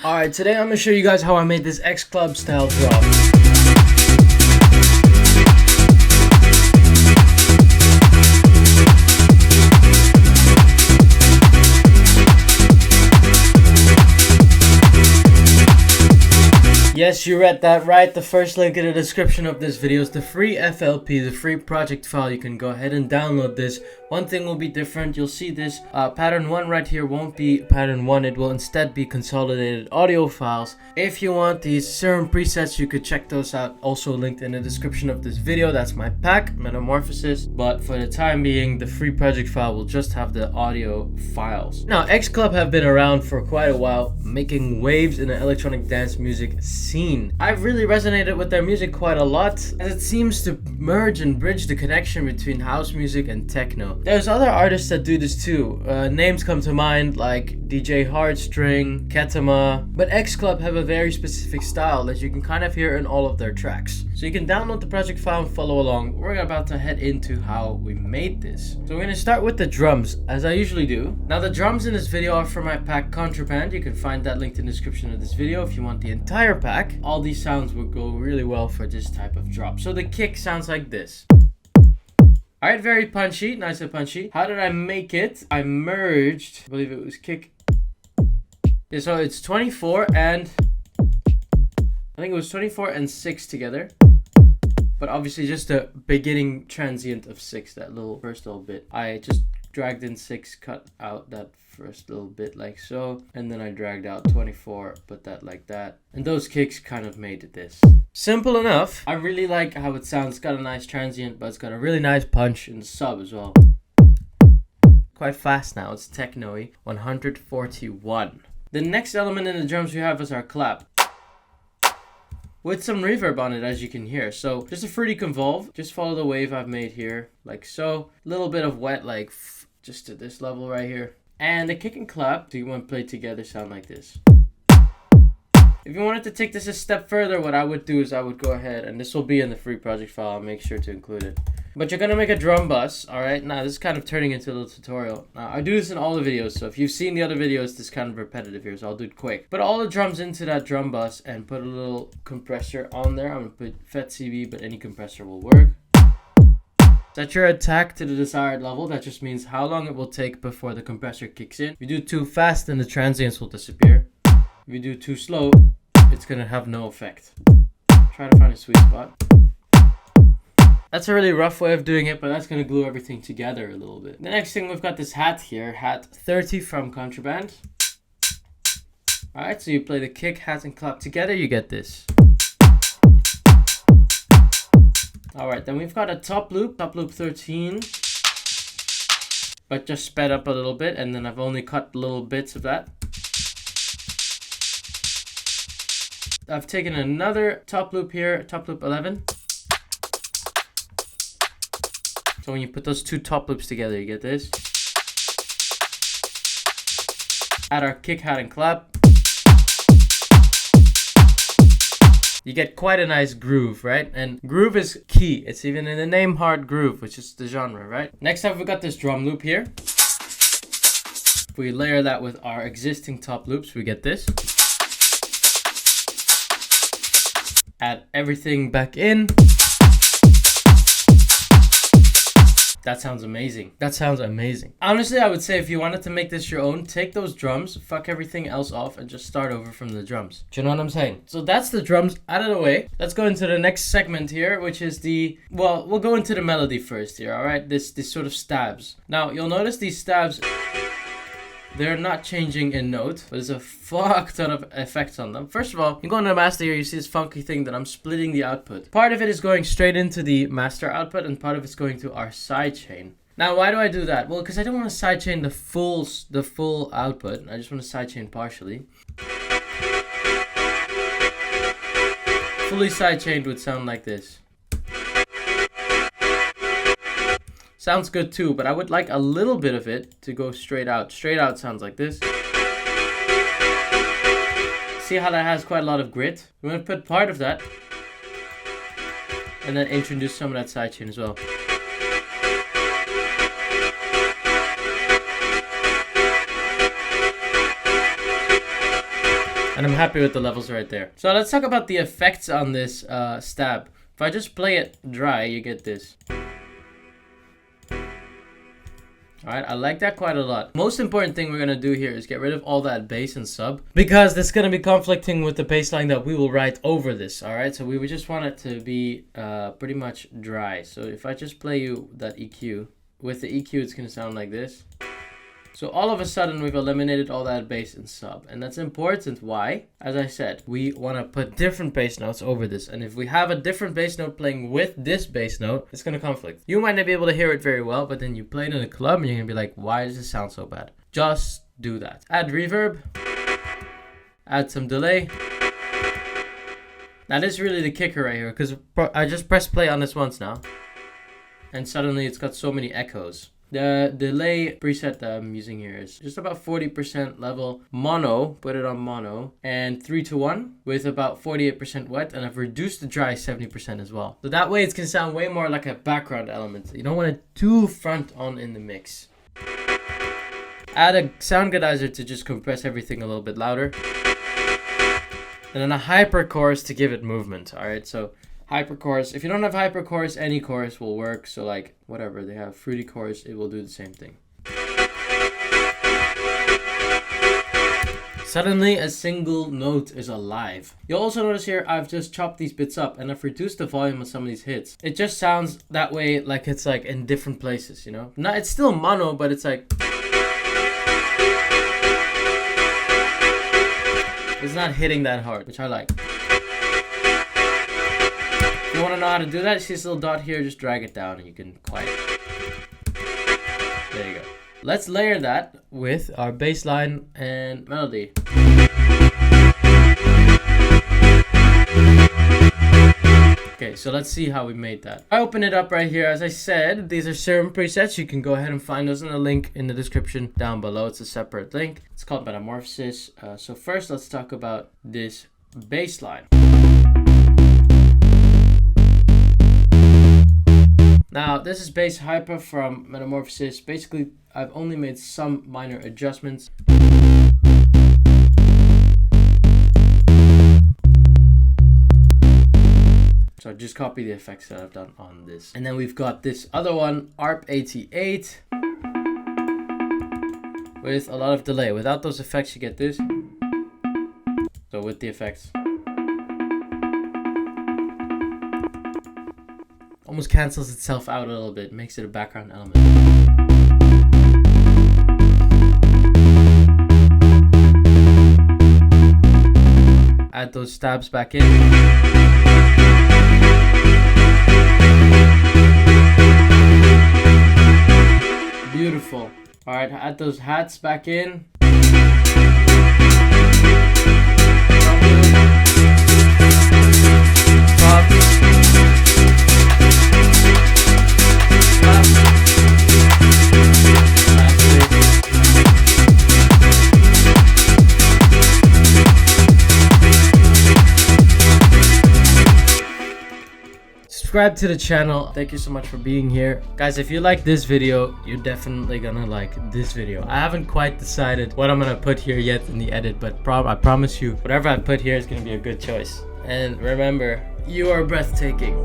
Alright, today I'm going to show you guys how I made this X Club style drop. Yes, you read that right. The first link in the description of this video is the free FLP, the free project file. You can go ahead and download this. One thing will be different. You'll see this pattern 1 right here won't be pattern 1. It will instead be consolidated audio files. If you want these serum presets, you could check those out. Also linked in the description of this video. That's my pack, Metamorphosis. But for the time being, the free project file will just have the audio files. Now, X Club have been around for quite a while, making waves in the electronic dance music scene. I've really resonated with their music quite a lot, as it seems to merge and bridge the connection between house music and techno. There's other artists that do this too. Names come to mind like DJ Hardstring, Ketama, but X Club have a very specific style that you can kind of hear in all of their tracks. So you can download the project file and follow along. We're about to head into how we made this. So we're going to start with the drums, as I usually do. Now the drums in this video are from my pack Contraband. You can find that linked in the description of this video if you want the entire pack. All these sounds will go really well for this type of drop. So the kick sounds like this. Alright, very punchy, nice and punchy. How did I make it? I merged, I believe it was kick. Yeah, so it's 24 and I think it was 24 and 6 together. But obviously just the beginning transient of 6, that little first little bit. I just dragged in 6, cut out that first little bit like so, and then I dragged out 24, put that like that, and those kicks kind of made it this. Simple enough. I really like how it sounds. It's got a nice transient, but it's got a really nice punch in the sub as well. Quite fast now. It's techno-y. 141. The next element in the drums we have is our clap, with some reverb on it, as you can hear. So just a fruity convolve. Just follow the wave I've made here, like so. A little bit of wet, like just to this level right here. And the kick and clap, you want to play together, sound like this. If you wanted to take this a step further, what I would do is I would go ahead, and this will be in the free project file, I'll make sure to include it. But you're going to make a drum bus, alright? Now this is kind of turning into a little tutorial. Now I do this in all the videos, so if you've seen the other videos, this is kind of repetitive here, so I'll do it quick. Put all the drums into that drum bus and put a little compressor on there. I'm going to put FET CB, but any compressor will work. Set your attack to the desired level. That just means how long it will take before the compressor kicks in. If you do too fast, then the transients will disappear. If you do too slow, it's going to have no effect. Try to find a sweet spot. That's a really rough way of doing it, but that's going to glue everything together a little bit. The next thing, we've got this hat here, hat 30 from Contraband. Alright, so you play the kick, hat, and clap together, you get this. Alright, then we've got a top loop 13, but just sped up a little bit, and then I've only cut little bits of that. I've taken another top loop here, top loop 11. So when you put those two top loops together, you get this. Add our kick, hat, and clap. You get quite a nice groove, right? And groove is key. It's even in the name Hardgroove, which is the genre, right? Next up, we've got this drum loop here. If we layer that with our existing top loops, we get this. Add everything back in. That sounds amazing. That sounds amazing. Honestly, I would say if you wanted to make this your own, take those drums, fuck everything else off, and just start over from the drums. Do you know what I'm saying? So that's the drums out of the way. Let's go into the next segment here, which is the... Well, we'll go into the melody first here, alright? This sort of stabs. Now, you'll notice these stabs... They're not changing in note, but there's a fuck ton of effects on them. First of all, you go into the master here, you see this funky thing that I'm splitting the output. Part of it is going straight into the master output, and part of it's going to our sidechain. Now, why do I do that? Well, because I don't want to sidechain the full output. I just want to sidechain partially. Fully sidechained would sound like this. Sounds good too, but I would like a little bit of it to go straight out. Straight out sounds like this. See how that has quite a lot of grit? I'm going to put part of that and then introduce some of that sidechain as well. And I'm happy with the levels right there. So let's talk about the effects on this stab. If I just play it dry, you get this. Alright, I like that quite a lot. Most important thing we're going to do here is get rid of all that bass and sub, because that's going to be conflicting with the bass line that we will write over this. Alright, so we would just want it to be pretty much dry. So if I just play you that EQ, with the EQ it's going to sound like this. So all of a sudden we've eliminated all that bass and sub, and that's important. Why? As I said, we want to put different bass notes over this, and if we have a different bass note playing with this bass note, it's going to conflict. You might not be able to hear it very well, but then you play it in a club and you're going to be like, why does it sound so bad? Just do that. Add reverb, add some delay. Now this is really the kicker right here, because I just pressed play on this once now, and suddenly it's got so many echoes. The delay preset that I'm using here is just about 40% level mono, put it on mono, and 3-to-1 with about 48% wet, and I've reduced the dry 70% as well. So that way it's gonna sound way more like a background element. You don't want it too front on in the mix. Add a sound goodizer to just compress everything a little bit louder. And then a hyper chorus to give it movement, alright? So hyper chorus. If you don't have hyper chorus, any chorus will work. So like whatever they have, fruity chorus, it will do the same thing. Suddenly a single note is alive. You'll also notice here I've just chopped these bits up and I've reduced the volume of some of these hits. It just sounds that way, like it's like in different places, you know? Not, it's still mono, but it's like it's not hitting that hard, which I like. If you want to know how to do that, you see this little dot here, just drag it down and you can quiet it. There you go. Let's layer that with our bass line and melody. Okay, so let's see how we made that. I open it up right here. As I said, these are certain presets. You can go ahead and find those in the link in the description down below. It's a separate link. It's called Metamorphosis. So first, let's talk about this bass line. Now, this is bass hyper from Metamorphosis. Basically, I've only made some minor adjustments. So just copy the effects that I've done on this. And then we've got this other one, ARP88, with a lot of delay. Without those effects, you get this. So with the effects, almost cancels itself out a little bit, makes it a background element. Add those stabs back in. Beautiful. Alright, add those hats back in. Subscribe to the channel. Thank you so much for being here. Guys, if you like this video, you're definitely gonna like this video. I haven't quite decided what I'm gonna put here yet in the edit, but I promise you, whatever I put here is gonna be a good choice. And remember, you are breathtaking.